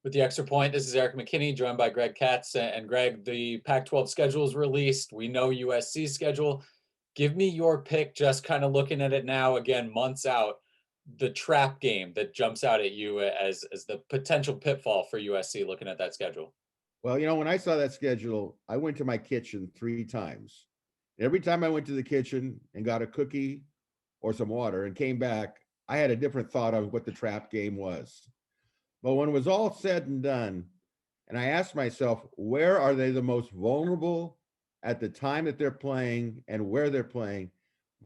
With the extra point, this is Erik McKinney, joined by Greg Katz. And Greg, the Pac-12 schedule is released. We know USC schedule. Give me your pick, just kind of looking at it now, again, months out, the trap game that jumps out at you as the potential pitfall for USC looking at that schedule. Well, when I saw that schedule, I went to my kitchen 3 times. Every time I went to the kitchen and got a cookie or some water and came back, I had a different thought of what the trap game was. But when it was all said and done, and I asked myself, where are they the most vulnerable at the time that they're playing and where they're playing?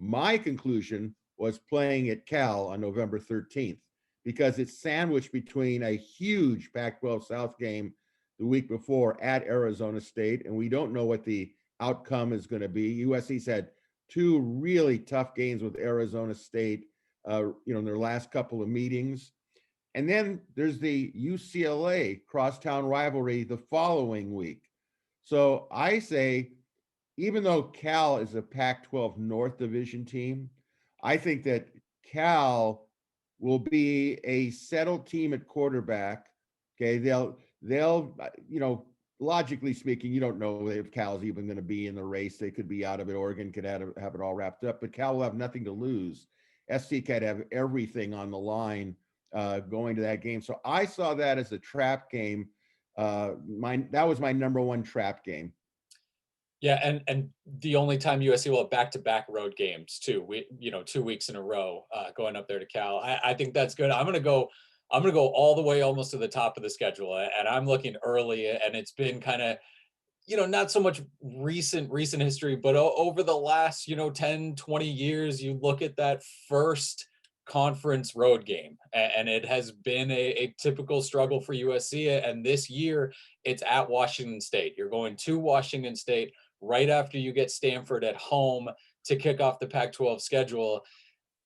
My conclusion was playing at Cal on November 13th because it's sandwiched between a huge Pac-12 South game the week before at Arizona State, and we don't know what the outcome is going to be. USC's had 2 really tough games with Arizona State, in their last couple of meetings. And then there's the UCLA crosstown rivalry the following week. So I say, even though Cal is a Pac-12 North Division team, I think that Cal will be a settled team at quarterback. Okay, they'll logically speaking, you don't know if Cal's even going to be in the race. They could be out of it. Oregon could have it all wrapped up, but Cal will have nothing to lose. SC could have everything on the line going to that game. So I saw that as a trap game. That was my number one trap game. Yeah, and the only time USC will have back-to-back road games too. 2 weeks in a row going up there to Cal. I think that's good. I'm gonna go all the way almost to the top of the schedule, and I'm looking early, and it's been kind of not so much recent history, but over the last 10, 20 years, you look at that first conference road game, and it has been a typical struggle for USC. And this year, it's at Washington State. You're going to Washington State right after you get Stanford at home to kick off the Pac-12 schedule.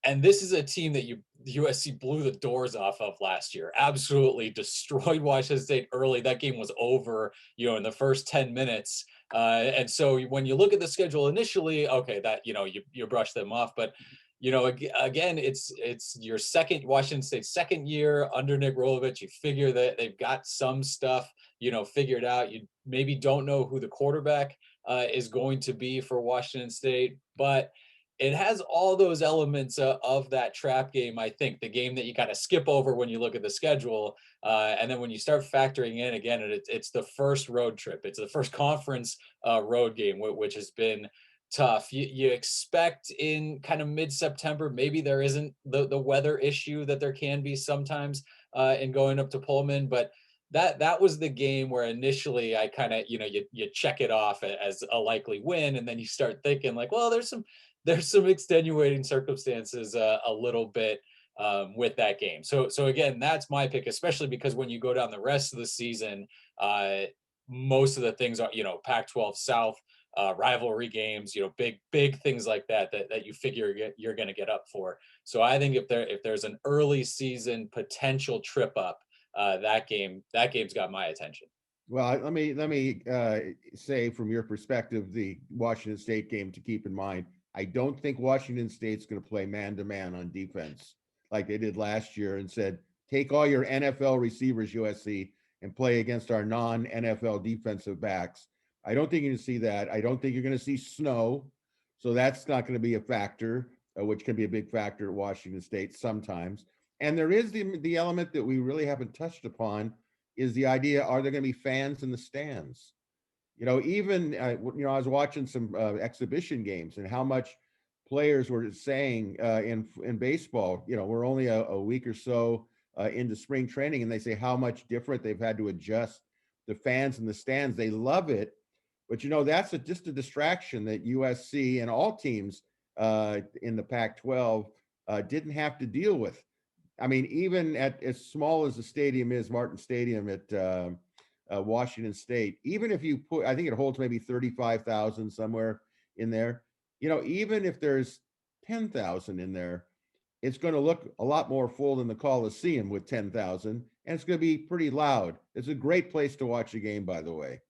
And this is a team that USC blew the doors off of last year. Absolutely destroyed Washington State early. That game was over, in the first 10 minutes. And so when you look at the schedule initially, okay, that you brush them off, but again, it's your second Washington State's second year under Nick Rolovich. You figure that they've got some stuff figured out. You maybe don't know who the quarterback is going to be for Washington State, but it has all those elements of that trap game. I think the game that you kind of skip over when you look at the schedule, and then when you start factoring in again, it's the first road trip. It's the first conference road game, which has been tough. You expect in kind of mid-September, maybe there isn't the weather issue that there can be sometimes in going up to Pullman, but that was the game where initially I kind of you check it off as a likely win, and then you start thinking like, well, there's some extenuating circumstances a little bit with that game. So again, that's my pick, especially because when you go down the rest of the season, most of the things are Pac-12 South rivalry games, big things like that you figure you're going to get up for. So I think if there's an early season potential trip up, that game's got my attention. Well, let me say from your perspective, the Washington State game to keep in mind. I don't think Washington State's going to play man-to-man on defense like they did last year and said, take all your NFL receivers, USC, and play against our non-NFL defensive backs. I don't think you're going to see that. I don't think you're going to see snow. So that's not going to be a factor, which can be a big factor at Washington State sometimes. And there is the element that we really haven't touched upon is the idea, are there going to be fans in the stands? I was watching some exhibition games and how much players were saying in baseball. We're only a week or so into spring training, and they say how much different they've had to adjust the fans in the stands. They love it, but that's just a distraction that USC and all teams in the Pac-12 didn't have to deal with. I mean, even at as small as the stadium is, Martin Stadium at Washington State, even if you put, I think it holds maybe 35,000 somewhere in there, even if there's 10,000 in there, it's going to look a lot more full than the Coliseum with 10,000, and it's going to be pretty loud. It's a great place to watch a game, by the way.